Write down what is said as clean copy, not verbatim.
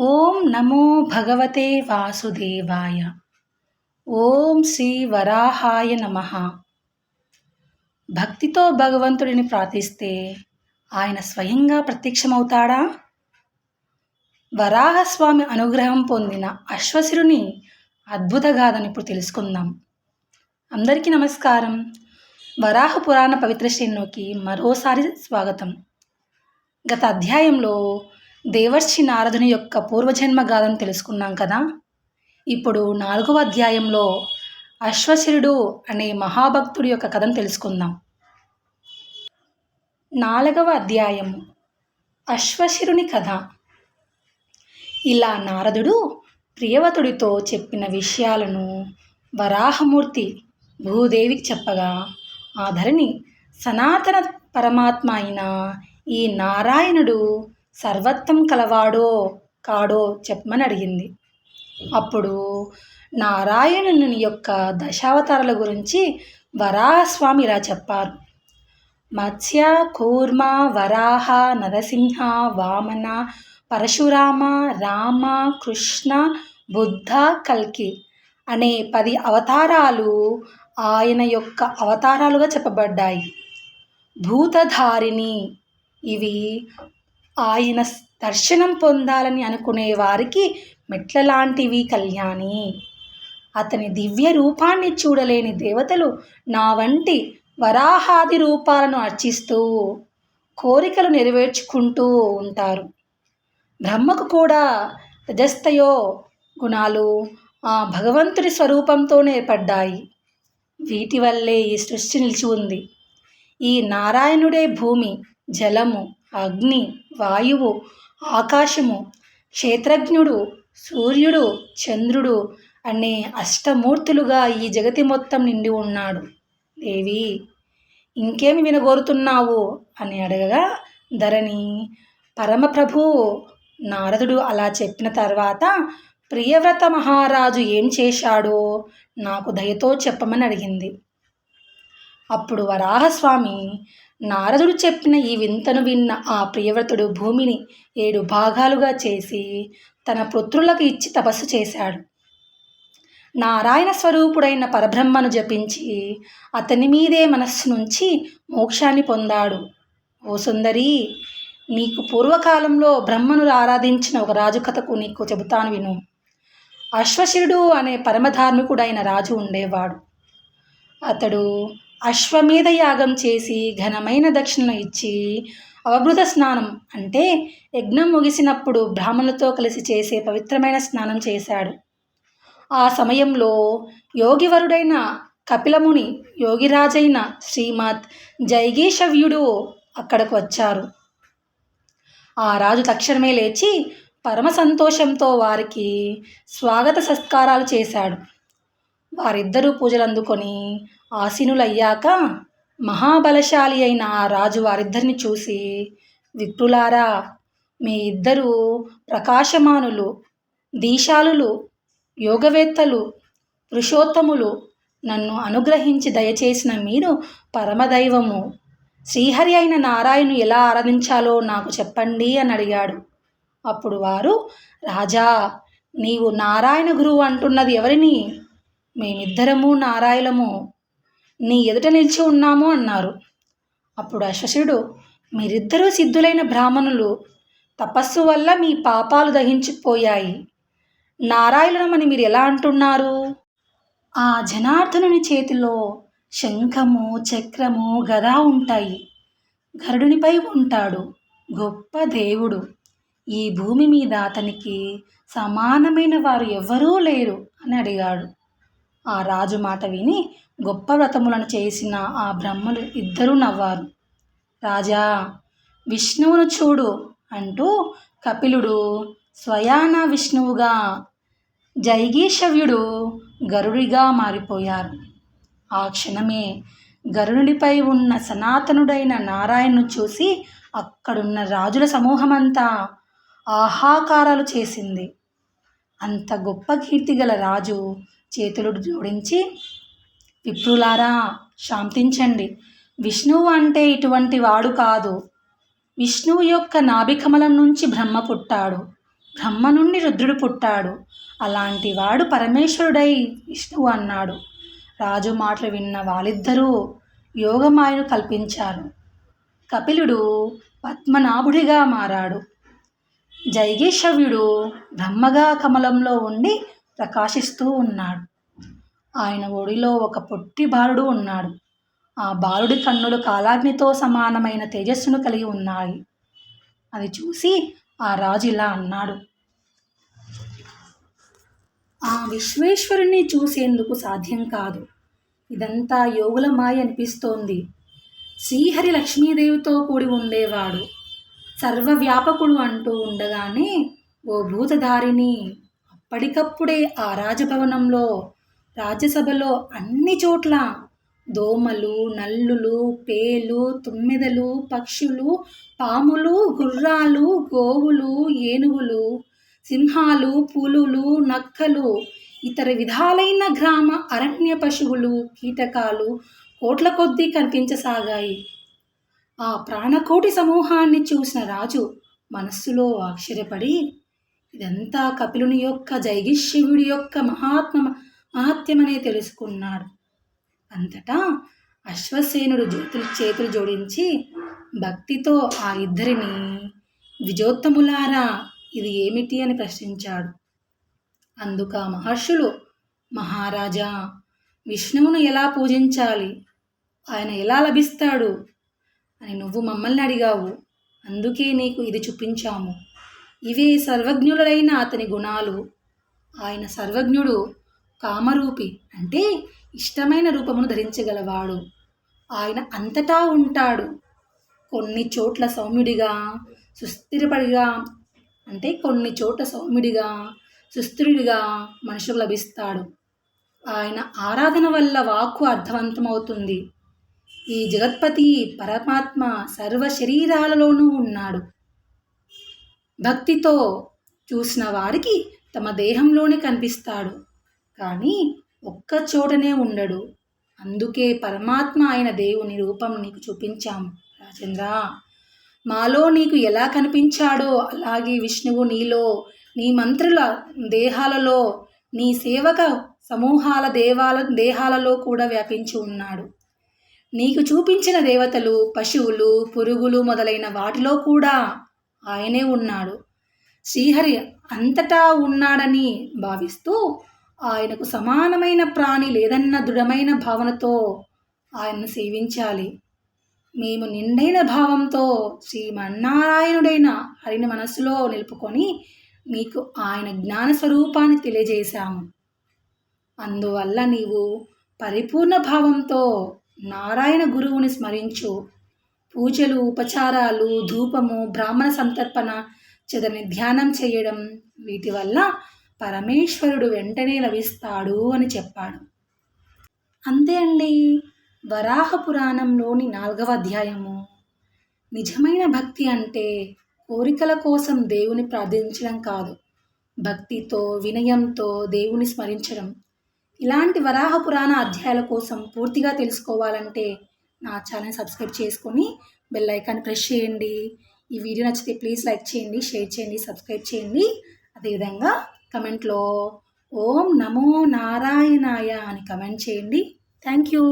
ఓం నమో భగవతే వాసుదేవాయ. ఓం శ్రీ వరాహాయ నమః. భక్తితో భగవంతుడిని ప్రార్థిస్తే ఆయన స్వయంగా ప్రత్యక్షమవుతాడా? వరాహస్వామి అనుగ్రహం పొందిన అశ్వశిరుని అద్భుత గాథను ఇప్పుడు తెలుసుకుందాం. అందరికీ నమస్కారం. వరాహ పురాణ పవిత్ర శ్రేణిలోకి మరోసారి స్వాగతం. గత అధ్యాయంలో దేవర్షి నారదుని యొక్క పూర్వజన్మ గాథను తెలుసుకున్నాం కదా. ఇప్పుడు 4వ అధ్యాయంలో అశ్వశిరుడు అనే మహాభక్తుడి యొక్క కథను తెలుసుకుందాం. 4వ అధ్యాయం అశ్వశిరుని కథ. ఇలా నారదుడు ప్రియవతుడితో చెప్పిన విషయాలను వరాహమూర్తి భూదేవికి చెప్పగా, ఆ ధరణి సనాతన పరమాత్మ అయిన ఈ నారాయణుడు సర్వత్వం కలవాడో కాడో చెప్పమని అడిగింది. అప్పుడు నారాయణుని యొక్క దశావతారాల గురించి వరాహస్వామి ఇలా చెప్పారు. మత్స్య, కూర్మ, వరాహ, నరసింహ, వామన, పరశురామ, రామ, కృష్ణ, బుద్ధ, కల్కి అనే 10 అవతారాలు ఆయన యొక్క అవతారాలుగా చెప్పబడ్డాయి. భూతధారిణి, ఇవి ఆయన దర్శనం పొందాలని అనుకునే వారికి మెట్లలాంటివి. కళ్యాణి, అతని దివ్య రూపాన్ని చూడలేని దేవతలు నా వంటి వరాహాది రూపాలను అర్చిస్తూ కోరికలు నెరవేర్చుకుంటూ ఉంటారు. బ్రహ్మకు కూడా రజస్తయో గుణాలు ఆ భగవంతుడి స్వరూపంతోనే ఏర్పడ్డాయి. వీటి వల్లే ఈ సృష్టి నిలిచి ఉంది. ఈ నారాయణుడే భూమి, జలము, అగ్ని, వాయువు, ఆకాశము, క్షేత్రజ్ఞుడు, సూర్యుడు, చంద్రుడు అనే అష్టమూర్తులుగా ఈ జగతి మొత్తం నిండి ఉన్నాడు. దేవి, ఇంకేమి వినగోరుతున్నావు అని అడగగా, ధరణి పరమప్రభు నారదుడు అలా చెప్పిన తర్వాత ప్రియవ్రత మహారాజు ఏం చేశాడో నాకు దయతో చెప్పమని అడిగింది. అప్పుడు వరాహస్వామి నారదుడు చెప్పిన ఈ వింతను విన్న ఆ ప్రియవ్రతుడు భూమిని 7 భాగాలుగా చేసి తన పుత్రులకు ఇచ్చి తపస్సు చేశాడు. నారాయణ స్వరూపుడైన పరబ్రహ్మను జపించి అతని మీదే మనస్సు నుంచి మోక్షాన్ని పొందాడు. ఓ సుందరి, నీకు పూర్వకాలంలో బ్రహ్మను ఆరాధించిన ఒక రాజు కథకు నీకు చెబుతాను విను. అశ్వశిరుడు అనే పరమధార్మికుడైన రాజు ఉండేవాడు. అతడు అశ్వమేధ యాగం చేసి ఘనమైన దక్షిణను ఇచ్చి అవభృత స్నానం అంటే యజ్ఞం ముగిసినప్పుడు బ్రాహ్మణులతో కలిసి చేసే పవిత్రమైన స్నానం చేశాడు. ఆ సమయంలో యోగివరుడైన కపిలముని, యోగిరాజైన శ్రీమద్ జైగీషవ్యుడు అక్కడకు వచ్చారు. ఆ రాజు తక్షణమే లేచి పరమ సంతోషంతో వారికి స్వాగత సత్కారాలు చేశాడు. వారిద్దరూ పూజలు అందుకొని ఆసీనులయ్యాక మహాబలశాలి అయిన ఆ రాజు వారిద్దరిని చూసి, విప్రులారా, మీ ఇద్దరు ప్రకాశమానులు, దీశాలులు, యోగవేత్తలు, పురుషోత్తములు, నన్ను అనుగ్రహించి దయచేసిన మీరు పరమదైవము. శ్రీహరి అయిన నారాయణు ఎలా ఆరాధించాలో నాకు చెప్పండి అని అడిగాడు. అప్పుడు వారు, రాజా, నీవు నారాయణ గురువు అంటున్నది ఎవరిని? మేమిద్దరము నారాయణము నీ ఎదుట నిలిచి ఉన్నాము అన్నారు. అప్పుడు అశ్వశిరుడు, మీరిద్దరూ సిద్ధులైన బ్రాహ్మణులు, తపస్సు వల్ల మీ పాపాలు దహించిపోయాయి. నారాయణమని మీరు ఎలా అంటున్నారు? ఆ జనార్దనుని చేతిలో శంఖము, చక్రము, గద ఉంటాయి. గరుడునిపై ఉంటాడు. గొప్ప దేవుడు. ఈ భూమి మీద అతనికి సమానమైన వారు ఎవ్వరూ లేరు అని అడిగాడు. ఆ రాజు మాట విని గొప్ప వ్రతములను చేసిన ఆ బ్రహ్మలు ఇద్దరూ నవ్వారు. రాజా, విష్ణువును చూడు అంటూ కపిలుడు స్వయాన విష్ణువుగా, జైగీషవ్యుడు గరుడిగా మారిపోయారు. ఆ క్షణమే గరుడిపై ఉన్న సనాతనుడైన నారాయణను చూసి అక్కడున్న రాజుల సమూహమంతా ఆహాకారాలు చేసింది. అంత గొప్ప కీర్తిగల రాజు చేతులు జోడించి, విప్రులారా, శాంతించండి. విష్ణువు అంటే ఇటువంటి వాడు కాదు. విష్ణువు యొక్క నాభికమలం నుంచి బ్రహ్మ పుట్టాడు. బ్రహ్మ నుండి రుద్రుడు పుట్టాడు. అలాంటి వాడు పరమేశ్వరుడై విష్ణువు అన్నాడు. రాజు మాటలు విన్న వాళ్ళిద్దరూ యోగమాయను కల్పించారు. కపిలుడు పద్మనాభుడిగా మారాడు. జైగీషవ్యుడు బ్రహ్మగా కమలంలో ఉండి ప్రకాశిస్తూ ఉన్నాడు. ఆయన ఒడిలో ఒక పొట్టి బాలుడు ఉన్నాడు. ఆ బాలుడి కన్నులు కాలాగ్నితో సమానమైన తేజస్సును కలిగి ఉన్నాయి. అది చూసి ఆ రాజు ఇలా అన్నాడు, ఆ విశ్వేశ్వరుని చూసేందుకు సాధ్యం కాదు. ఇదంతా యోగుల మాయ అనిపిస్తోంది. శ్రీహరి లక్ష్మీదేవితో కూడి ఉండేవాడు. సర్వవ్యాపకుడు అంటూ ఉండగానే ఓ భూతధారిని అప్పటికప్పుడే ఆ రాజభవనంలో, రాజ్యసభలో అన్ని చోట్ల దోమలు, నల్లులు, పేలు, తుమ్మెదలు, పక్షులు, పాములు, గుర్రాలు, గోవులు, ఏనుగులు, సింహాలు, పులులు, నక్కలు, ఇతర విధాలైన గ్రామ అరణ్య పశువులు, కీటకాలు కోట్ల కొద్దీ కనిపించసాగాయి. ఆ ప్రాణకోటి సమూహాన్ని చూసిన రాజు మనస్సులో ఆశ్చర్యపడి, ఇదంతా కపిలుని యొక్క జైగిష్యుడి యొక్క మహాత్మ్యమనే తెలుసుకున్నాడు. అంతటా అశ్వసేనుడు చేతులు జోడించి భక్తితో ఆ ఇద్దరిని, విజోత్తములారా, ఇది ఏమిటి అని ప్రశ్నించాడు. అందుక మహర్షులు, మహారాజా, విష్ణువును ఎలా పూజించాలి, ఆయన ఎలా లభిస్తాడు అని నువ్వు మమ్మల్ని అడిగావు. అందుకే నీకు ఇది చూపించాము. ఇవే సర్వజ్ఞులైన అతని గుణాలు. ఆయన సర్వజ్ఞుడు, కామరూపి అంటే ఇష్టమైన రూపమును ధరించగలవాడు. ఆయన అంతటా ఉంటాడు. కొన్ని చోట్ల సౌమ్యుడిగా, సుస్థిరపడిగా అంటే కొన్ని చోట్ల సౌమ్యుడిగా, సుస్థిరుడిగా మనుషులకు లభిస్తాడు. ఆయన ఆరాధన వల్ల వాక్కు అర్థవంతమవుతుంది. ఈ జగత్పతి పరమాత్మ సర్వ శరీరాలలోనూ ఉన్నాడు. భక్తితో చూసిన వారికి తమ దేహంలోనే కనిపిస్తాడు, కానీ ఒక్క చోటనే ఉండడు. అందుకే పరమాత్మ అయిన దేవుని రూపం నీకు చూపించాము రాజేంద్ర. మాలో నీకు ఎలా కనిపించాడో అలాగే విష్ణువు నీలో, నీ మంత్రుల దేహాలలో, నీ సేవక సమూహాల దేహాలలో కూడా వ్యాపించి ఉన్నాడు. నీకు చూపించిన దేవతలు, పశువులు, పురుగులు మొదలైన వాటిలో కూడా ఆయనే ఉన్నాడు. శ్రీహరి అంతటా ఉన్నాడని భావిస్తూ ఆయనకు సమానమైన ప్రాణి లేదన్న దృఢమైన భావనతో ఆయన్ను సేవించాలి. మేము నిండైన భావంతో శ్రీమన్నారాయణుడైన హరిని మనస్సులో నిలుపుకొని నీకు ఆయన జ్ఞాన స్వరూపాన్ని తెలియజేశాము. అందువల్ల నీవు పరిపూర్ణ భావంతో నారాయణ గురువుని స్మరించు. పూజలు, ఉపచారాలు, ధూపము, బ్రాహ్మణ సంతర్పణ, చదని ధ్యానం చేయడం, వీటి వల్ల పరమేశ్వరుడు వెంటనే లభిస్తాడు అని చెప్పాడు. అంతే అండి. వరాహ పురాణంలోని 4వ అధ్యాయము. నిజమైన భక్తి అంటే కోరికల కోసం దేవుని ప్రార్థించడం కాదు, భక్తితో, వినయంతో దేవుని స్మరించడం. ఇలాంటి వరాహ పురాణ అధ్యాయాల కోసం పూర్తిగా తెలుసుకోవాలంటే నా ఛానల్ సబ్స్క్రైబ్ చేసుకొని బెల్ ఐకాన్ ప్రెస్ చేయండి. ఈ వీడియో నచ్చితే ప్లీజ్ లైక్ చేయండి, షేర్ చేయండి, సబ్స్క్రైబ్ చేయండి. అదేవిధంగా కమెంట్లో ఓం నమో నారాయణాయ అని కమెంట్ చేయండి. Thank you.